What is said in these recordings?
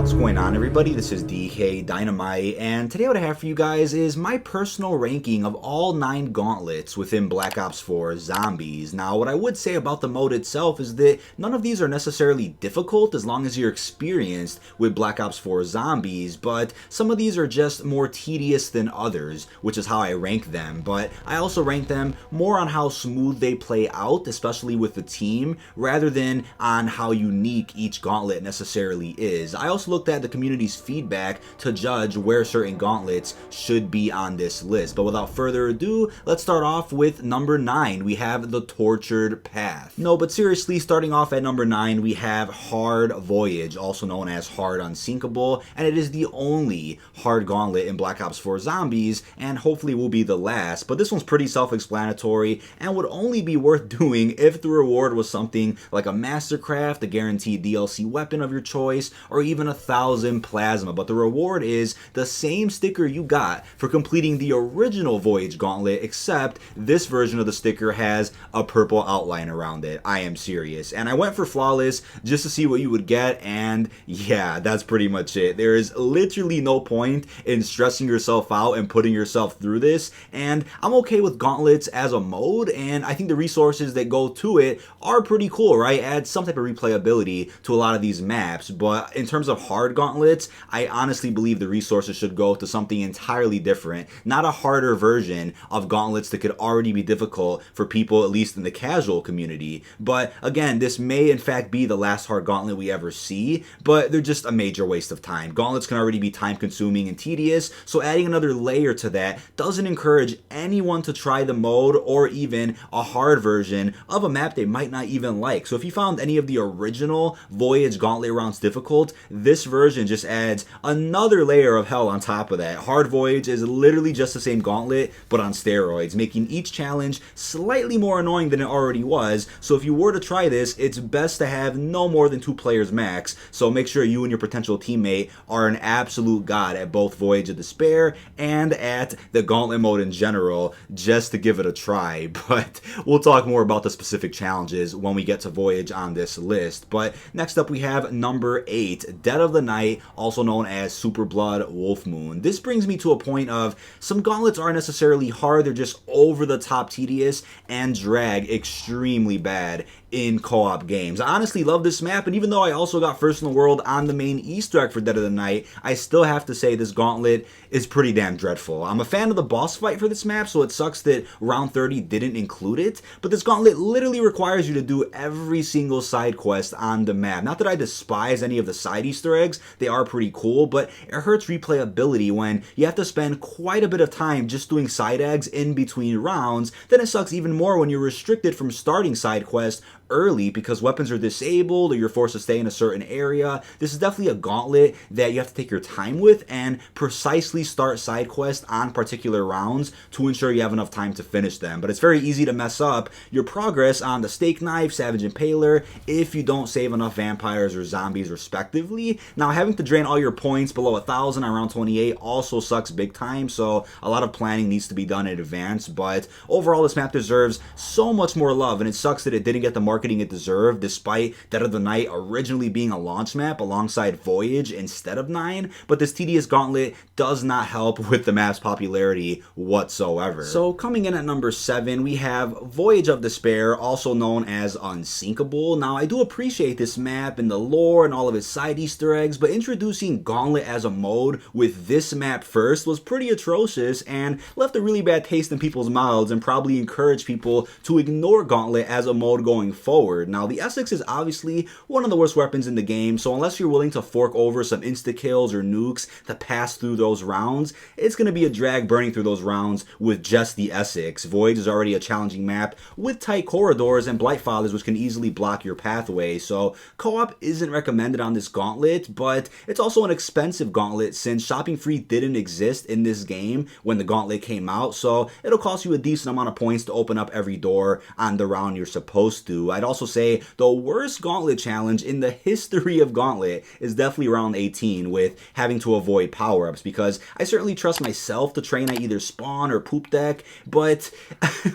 What's going on, everybody? This is dkdynamite, and today what I have for you guys is my personal ranking of all 9 gauntlets within Black Ops 4 Zombies. Now, what I would say about the mode itself is that none of these are necessarily difficult as long as you're experienced with Black Ops 4 Zombies, but some of these are just more tedious than others, which is how I rank them. But I also rank them more on how smooth they play out, especially with the team, rather than on how unique each gauntlet necessarily is. I also looked at the community's feedback to judge where certain gauntlets should be on this list. But without further ado, let's start off with number 9. We have the Tortured Path. No, but seriously, starting off at number 9, we have Hard Voyage, also known as Hard Unsinkable, and it is the only hard gauntlet in Black Ops 4 Zombies, and hopefully will be the last. But this one's pretty self-explanatory and would only be worth doing if the reward was something like a Mastercraft, a guaranteed DLC weapon of your choice, or even 1,000 plasma. But the reward is the same sticker you got for completing the original Voyage Gauntlet, except this version of the sticker has a purple outline around it. I am serious. And I went for Flawless just to see what you would get, and yeah, that's pretty much it. There is literally no point in stressing yourself out and putting yourself through this, and I'm okay with gauntlets as a mode, and I think the resources that go to it are pretty cool, right? Add some type of replayability to a lot of these maps. But in terms of hard gauntlets, I honestly believe the resources should go to something entirely different, not a harder version of gauntlets that could already be difficult for people, at least in the casual community. But again, this may in fact be the last hard gauntlet we ever see, but they're just a major waste of time. Gauntlets can already be time consuming and tedious, so adding another layer to that doesn't encourage anyone to try the mode or even a hard version of a map they might not even like. So if you found any of the original Voyage Gauntlet rounds difficult, this version just adds another layer of hell on top of that. Hard Voyage is literally just the same gauntlet, but on steroids, making each challenge slightly more annoying than it already was. So if you were to try this, it's best to have no more than 2 players max, so make sure you and your potential teammate are an absolute god at both Voyage of Despair and at the gauntlet mode in general, just to give it a try. But we'll talk more about the specific challenges when we get to Voyage on this list. But next up we have number 8, Dead of the Night, also known as Super Blood Wolf Moon. This brings me to a point of some gauntlets aren't necessarily hard, they're just over the top tedious and drag extremely bad in co-op games. I honestly love this map, and even though I also got first in the world on the main Easter egg for Dead of the Night, I still have to say this gauntlet is pretty damn dreadful. I'm a fan of the boss fight for this map, so it sucks that round 30 didn't include it, but this gauntlet literally requires you to do every single side quest on the map. Not that I despise any of the side Easter eggs, they are pretty cool, but it hurts replayability when you have to spend quite a bit of time just doing side eggs in between rounds. Then it sucks even more when you're restricted from starting side quests early because weapons are disabled or you're forced to stay in a certain area. This is definitely a gauntlet that you have to take your time with and precisely start side quests on particular rounds to ensure you have enough time to finish them. But it's very easy to mess up your progress on the Steak Knife, Savage Impaler if you don't save enough vampires or zombies respectively. Now, having to drain all your points below 1,000 on round 28 also sucks big time, so a lot of planning needs to be done in advance. But overall, this map deserves so much more love, and it sucks that it didn't get the marketing it deserved, despite Dead of the Night originally being a launch map alongside Voyage instead of 9. But this tedious gauntlet does not help with the map's popularity whatsoever. So coming in at number 7, we have Voyage of Despair, also known as Unsinkable. Now, I do appreciate this map and the lore and all of its side Easter eggs, but introducing Gauntlet as a mode with this map first was pretty atrocious and left a really bad taste in people's mouths and probably encouraged people to ignore Gauntlet as a mode going forward. Now, the Essex is obviously one of the worst weapons in the game, so unless you're willing to fork over some insta-kills or nukes to pass through those rounds, it's going to be a drag burning through those rounds with just the Essex. Voyage is already a challenging map with tight corridors and Blightfathers, which can easily block your pathway, so co-op isn't recommended on this gauntlet, but it's also an expensive gauntlet since shopping free didn't exist in this game when the gauntlet came out, so it'll cost you a decent amount of points to open up every door on the round you're supposed to. I'd also say the worst Gauntlet challenge in the history of Gauntlet is definitely round 18 with having to avoid power-ups, because I certainly trust myself to train at either spawn or poop deck, but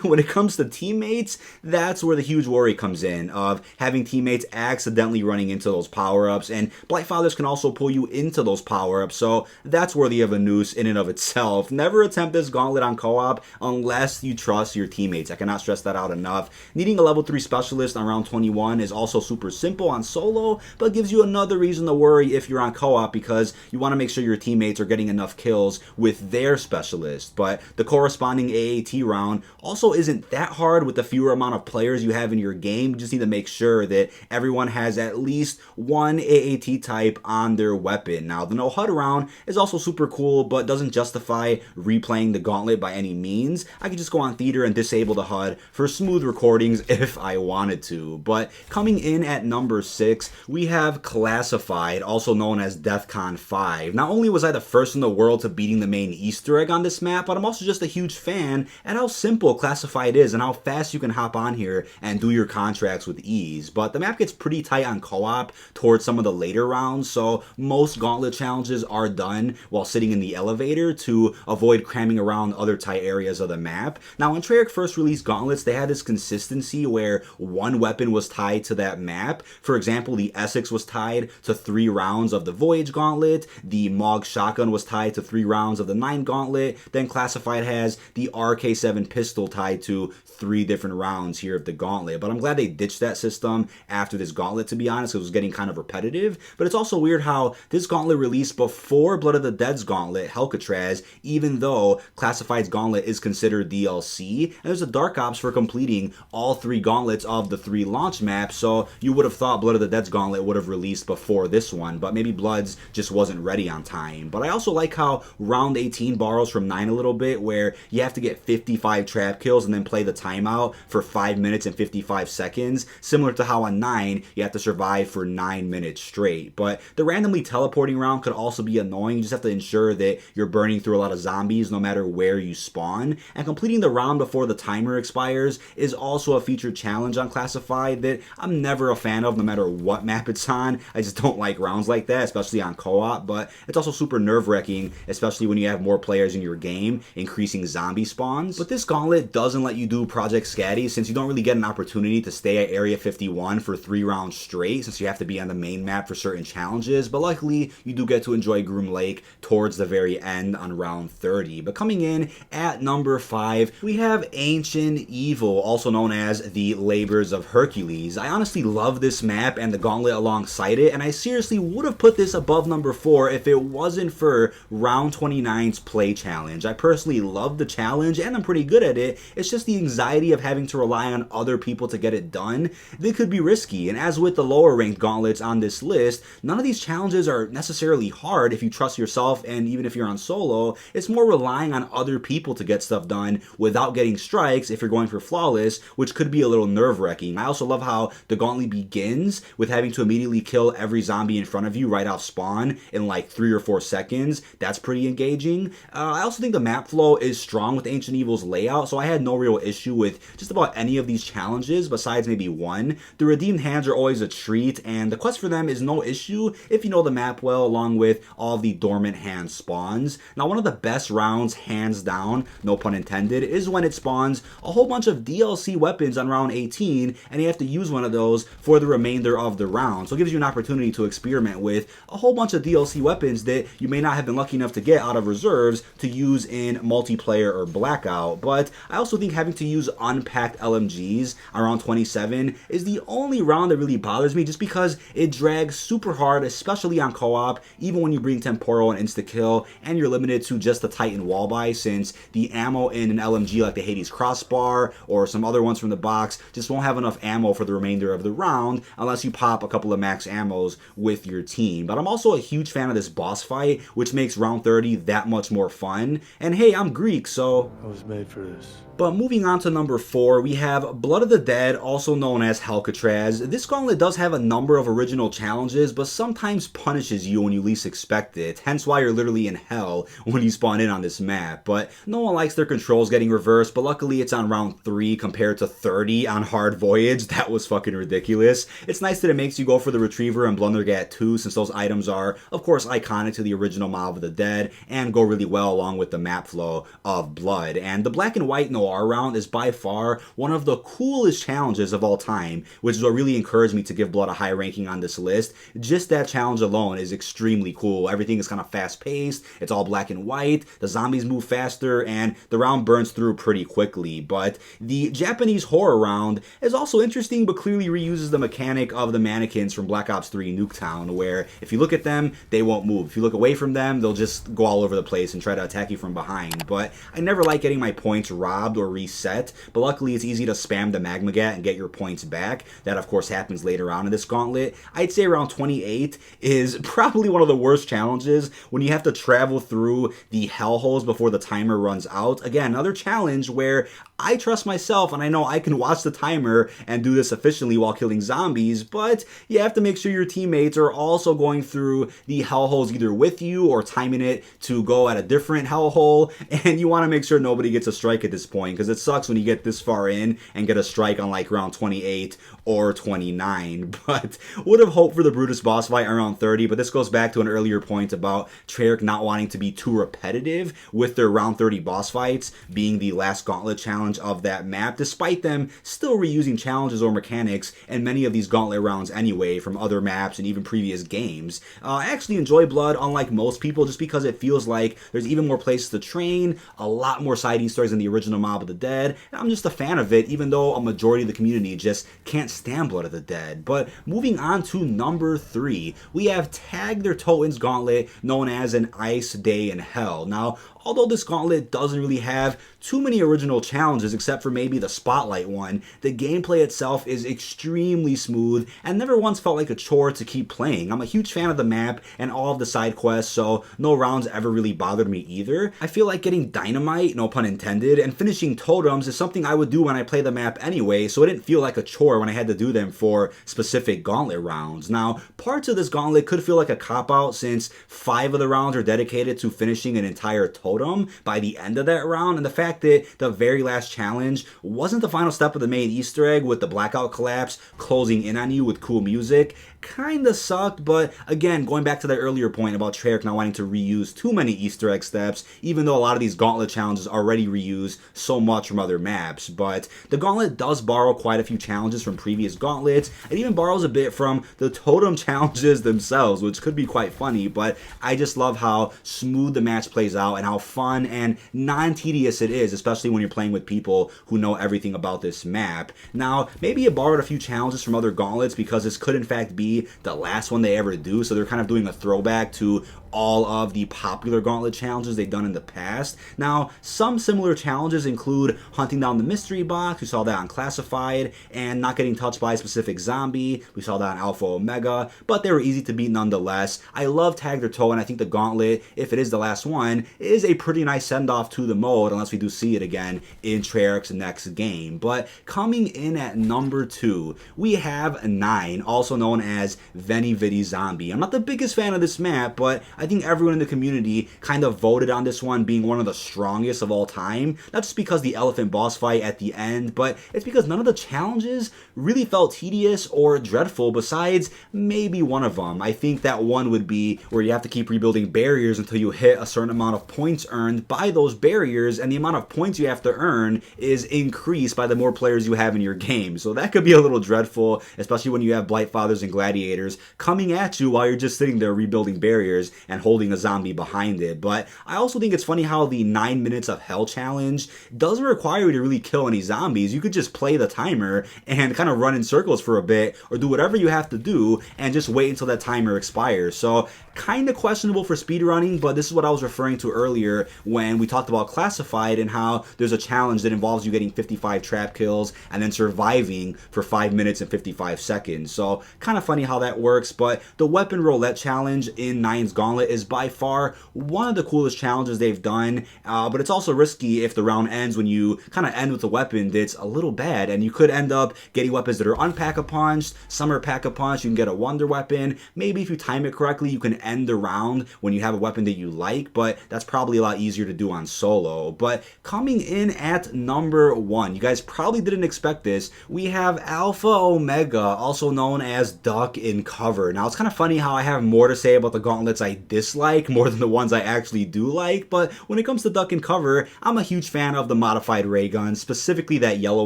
when it comes to teammates, that's where the huge worry comes in, of having teammates accidentally running into those power-ups, and Blightfathers can also pull you into those power-ups, so that's worthy of a noose in and of itself. Never attempt this Gauntlet on co-op unless you trust your teammates. I cannot stress that out enough. Needing a level 3 specialist on round 21 is also super simple on solo, but gives you another reason to worry if you're on co-op, because you want to make sure your teammates are getting enough kills with their specialist. But the corresponding AAT round also isn't that hard with the fewer amount of players you have in your game. You just need to make sure that everyone has at least one AAT type on their weapon. Now, the no HUD round is also super cool, but doesn't justify replaying the Gauntlet by any means. I could just go on Theater and disable the HUD for smooth recordings if I wanted to. But coming in at number 6, we have Classified, also known as DEFCON 5. Not only was I the first in the world to beating the main Easter egg on this map, but I'm also just a huge fan at how simple Classified is and how fast you can hop on here and do your contracts with ease. But the map gets pretty tight on co-op towards some of the later rounds, so most Gauntlet challenges are done while sitting in the elevator to avoid cramming around other tight areas of the map. Now, when Treyarch first released Gauntlets, they had this consistency where one weapon was tied to that map. For example, the Essex was tied to 3 rounds of the Voyage Gauntlet, the Mog Shotgun was tied to 3 rounds of the 9 Gauntlet, then Classified has the RK7 pistol tied to 3 different rounds here of the Gauntlet. But I'm glad they ditched that system after this Gauntlet, to be honest. It was getting kind of repetitive, but it's also weird how this Gauntlet released before Blood of the Dead's Gauntlet, Helcatraz, even though Classified's Gauntlet is considered DLC, and there's a Dark Ops for completing all 3 Gauntlets of the 3 launch maps, so you would have thought Blood of the Dead's Gauntlet would have released before this one, but maybe Blood's just wasn't ready on time. But I also like how round 18 borrows from 9 a little bit, where you have to get 55 trap kills and then play the timeout for 5 minutes and 55 seconds, similar to how on 9 you have to survive for 9 minutes straight. But the randomly teleporting round could also be annoying. You just have to ensure that you're burning through a lot of zombies no matter where you spawn, and completing the round before the timer expires is also a featured challenge on Classified that I'm never a fan of no matter what map it's on. I just don't like rounds like that, especially on co-op, but it's also super nerve-wracking, especially when you have more players in your game, increasing zombie spawns. But this Gauntlet doesn't let you do Project Scatty, since you don't really get an opportunity to stay at Area 51 for 3 rounds straight, since you have to be on the main map for certain challenges, but luckily you do get to enjoy Groom Lake towards the very end on round 30. But coming in at number 5, we have Ancient Evil, also known as the Labors of Hercules. I honestly love this map and the Gauntlet alongside it, and I seriously would have put this above number 4 if it wasn't for round 29's play challenge. I personally love the challenge and I'm pretty good at it. It's just the anxiety of having to rely on other people to get it done that could be risky. And as with the lower ranked Gauntlets on this list, none of these challenges are necessarily hard if you trust yourself, and even if you're on solo, it's more relying on other people to get stuff done without getting strikes if you're going for flawless, which could be a little nerve-wracking. I also love how the Gauntlet begins with having to immediately kill every zombie in front of you right off spawn in like 3 or 4 seconds. That's pretty engaging. I also think the map flow is strong with Ancient Evil's layout, so I had no real issue with just about any of these challenges besides maybe one. The Redeemed Hands are always a treat, and the quest for them is no issue if you know the map well, along with all the dormant hand spawns. Now, one of the best rounds, hands down, no pun intended, is when it spawns a whole bunch of DLC weapons on round 18, and you have to use one of those for the remainder of the round. So it gives you an opportunity to experiment with a whole bunch of DLC weapons that you may not have been lucky enough to get out of reserves to use in multiplayer or Blackout. But I also think having to use unpacked LMGs around 27 is the only round that really bothers me, just because it drags super hard, especially on co-op, even when you bring Temporal and insta-kill, and you're limited to just the Titan wall buy, since the ammo in an LMG like the Hades Crossbar or some other ones from the box just won't have enough ammo for the remainder of the round unless you pop a couple of max ammos with your team. But I'm also a huge fan of this boss fight, which makes round 30 that much more fun. And hey, I'm Greek, so I was made for this. But moving on to number 4, we have Blood of the Dead, also known as Helcatraz. This Gauntlet does have a number of original challenges, but sometimes punishes you when you least expect it, hence why you're literally in hell when you spawn in on this map. But no one likes their controls getting reversed, but luckily it's on round 3 compared to 30 on hard Voyage. That was fucking ridiculous. It's nice that it makes you go for the Retriever and Blundergat too, since those items are, of course, iconic to the original Mob of the Dead and go really well along with the map flow of Blood. And the Black and White Noir round is by far one of the coolest challenges of all time, which is what really encouraged me to give Blood a high ranking on this list. Just that challenge alone is extremely cool. Everything is kind of fast-paced, it's all black and white, the zombies move faster, and the round burns through pretty quickly. But the Japanese horror round is also interesting, but clearly reuses the mechanic of the mannequins from Black Ops 3 Nuketown, where if you look at them, they won't move. If you look away from them, they'll just go all over the place and try to attack you from behind. But I never like getting my points robbed or reset, but luckily it's easy to spam the Magmagat and get your points back. That of course happens later on in this gauntlet. I'd say around 28 is probably one of the worst challenges when you have to travel through the hellholes before the timer runs out. Again, another challenge where I trust myself and I know I can watch the timer and do this efficiently while killing zombies, but you have to make sure your teammates are also going through the hellholes either with you or timing it to go at a different hellhole, and you want to make sure nobody gets a strike at this point, because it sucks when you get this far in and get a strike on like round 28 or 29. But would have hoped for the Brutus boss fight around 30, but this goes back to an earlier point about Treyarch not wanting to be too repetitive with their round 30 boss fights being the last gauntlet challenge of that map, despite them still reusing challenges or mechanics in many of these gauntlet rounds anyway from other maps and even previous games. I actually enjoy Blood, unlike most people, just because it feels like there's even more places to train, a lot more side Easter eggs than the original Mob of the Dead, and I'm just a fan of it, even though a majority of the community just can't stand Blood of the Dead. But moving on to number 3, we have Tag Their Totems Gauntlet, known as an Ice Day in Hell. Now, although this gauntlet doesn't really have too many original challenges except for maybe the Spotlight one, the gameplay itself is extremely smooth and never once felt like a chore to keep playing. I'm a huge fan of the map and all of the side quests, so no rounds ever really bothered me either. I feel like getting dynamite, no pun intended, and finishing totems is something I would do when I play the map anyway, so it didn't feel like a chore when I had to do them for specific gauntlet rounds. Now, parts of this gauntlet could feel like a cop-out since 5 of the rounds are dedicated to finishing an entire totem by the end of that round, and the fact that the very last challenge wasn't the final step of the main Easter egg with the blackout collapse closing in on you with cool music kinda sucked. But again, going back to that earlier point about Treyarch not wanting to reuse too many Easter egg steps, even though a lot of these gauntlet challenges already reuse so much from other maps. But the gauntlet does borrow quite a few challenges from previous gauntlets. It even borrows a bit from the totem challenges themselves, which could be quite funny, but I just love how smooth the match plays out and how fun and non-tedious it is, especially when you're playing with people who know everything about this map. Now, maybe it borrowed a few challenges from other gauntlets because this could in fact be the last one they ever do, so they're kind of doing a throwback to all of the popular gauntlet challenges they've done in the past. Now, some similar challenges include hunting down the mystery box, we saw that on Classified, and not getting touched by a specific zombie, we saw that on Alpha Omega, but they were easy to beat nonetheless. I love Tag Their Toe, and I think the gauntlet, if it is the last one, is a pretty nice send-off to the mode, unless we do see it again in Treyarch's next game. But coming in at number 2, we have 9, also known as Veni Vidi Zombie. I'm not the biggest fan of this map, but I think everyone in the community kind of voted on this one being one of the strongest of all time. Not just because the elephant boss fight at the end, but it's because none of the challenges really felt tedious or dreadful besides maybe one of them. I think that one would be where you have to keep rebuilding barriers until you hit a certain amount of points earned by those barriers, and the amount of points you have to earn is increased by the more players you have in your game. So that could be a little dreadful, especially when you have Blight Fathers and Gladiators coming at you while you're just sitting there rebuilding barriers and holding a zombie behind it. But I also think it's funny how the 9 minutes of hell challenge doesn't require you to really kill any zombies. You could just play the timer and kind of run in circles for a bit or do whatever you have to do and just wait until that timer expires. So kind of questionable for speedrunning, but this is what I was referring to earlier when we talked about Classified and how there's a challenge that involves you getting 55 trap kills and then surviving for 5 minutes and 55 seconds. So kind of funny funny how that works, but the weapon roulette challenge in 9's Gauntlet is by far one of the coolest challenges they've done, but it's also risky if the round ends when you kind of end with a weapon that's a little bad, and you could end up getting weapons that are unpack-a-punched, some are pack-a-punch, you can get a wonder weapon, maybe if you time it correctly you can end the round when you have a weapon that you like, but that's probably a lot easier to do on solo. But coming in at number 1, you guys probably didn't expect this, we have Alpha Omega, also known as Duck in Cover. Now it's kind of funny how I have more to say about the gauntlets I dislike more than the ones I actually do like, but when it comes to Duck in Cover, I'm a huge fan of the modified ray gun, specifically that yellow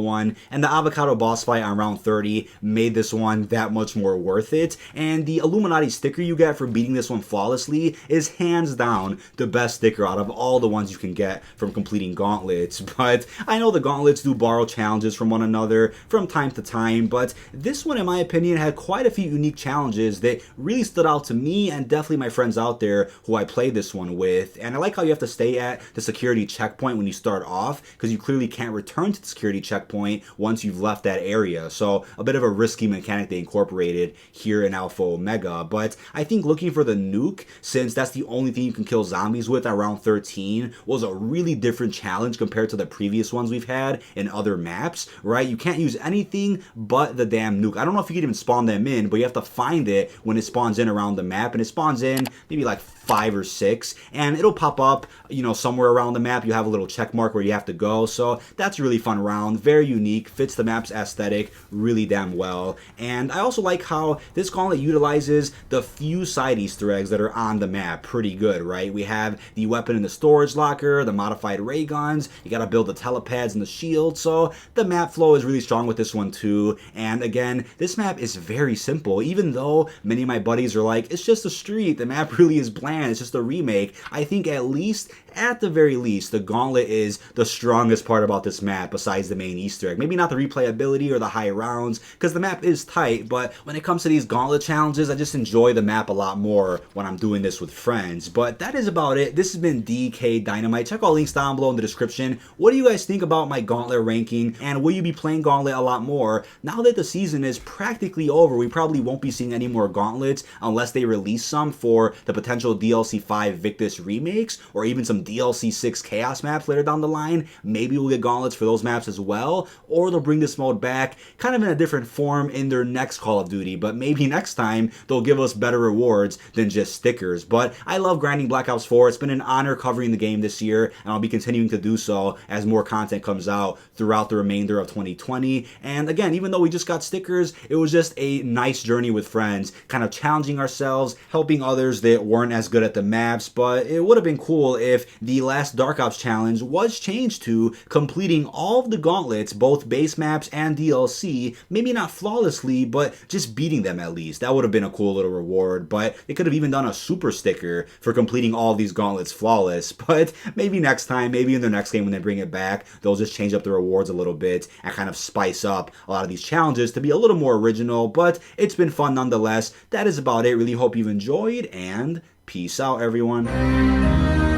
one, and the avocado boss fight on round 30 made this one that much more worth it, and the Illuminati sticker you get for beating this one flawlessly is hands down the best sticker out of all the ones you can get from completing gauntlets. But I know the gauntlets do borrow challenges from one another from time to time, but this one in my opinion had quite a few unique challenges that really stood out to me and definitely my friends out there who I played this one with. And I like how you have to stay at the security checkpoint when you start off, because you clearly can't return to the security checkpoint once you've left that area, so a bit of a risky mechanic they incorporated here in Alpha Omega. But I think looking for the nuke, since that's the only thing you can kill zombies with at round 13, was a really different challenge compared to the previous ones we've had in other maps, right? You can't use anything but the damn nuke. I don't know if you can even spawn them in, but you have to find it when it spawns in around the map, and it spawns in maybe like 5 or 6, and it'll pop up, you know, somewhere around the map. You have a little check mark where you have to go, so that's a really fun round, very unique, fits the map's aesthetic really damn well. And I also like how this gauntlet utilizes the few side Easter eggs that are on the map pretty good, right? We have the weapon in the storage locker, the modified ray guns, you gotta build the telepads and the shield, so the map flow is really strong with this one too. And again, this map is very simple, even though many of my buddies are like, it's just a street, the map really is bland, it's just a remake. I think at the very least, the gauntlet is the strongest part about this map besides the main Easter egg. Maybe not the replayability or the high rounds, because the map is tight, but when it comes to these gauntlet challenges, I just enjoy the map a lot more when I'm doing this with friends. But that is about it. This has been dkdynamite. Check all links down below in the description. What do you guys think about my gauntlet ranking, and will you be playing gauntlet a lot more? Now that the season is practically over, we probably won't be seeing any more gauntlets unless they release some for the potential DLC 5 Victus remakes, or even some DLC 6 Chaos maps later down the line. Maybe we'll get gauntlets for those maps as well, or they'll bring this mode back kind of in a different form in their next Call of Duty, but maybe next time they'll give us better rewards than just stickers. But I love grinding Black Ops 4. It's been an honor covering the game this year, and I'll be continuing to do so as more content comes out throughout the remainder of 2020. And again, even though we just got stickers, it was just a nice journey with friends, kind of challenging ourselves, helping others that weren't as good at the maps. But it would have been cool if the last Dark Ops challenge was changed to completing all of the gauntlets, both base maps and DLC, maybe not flawlessly, but just beating them at least. That would have been a cool little reward. But they could have even done a super sticker for completing all of these gauntlets flawless. But maybe next time, maybe in their next game when they bring it back, they'll just change up the rewards a little bit and kind of spice up a lot of these challenges to be a little more original. But it's been fun nonetheless. That is about it. Really hope you've enjoyed, and peace out, everyone.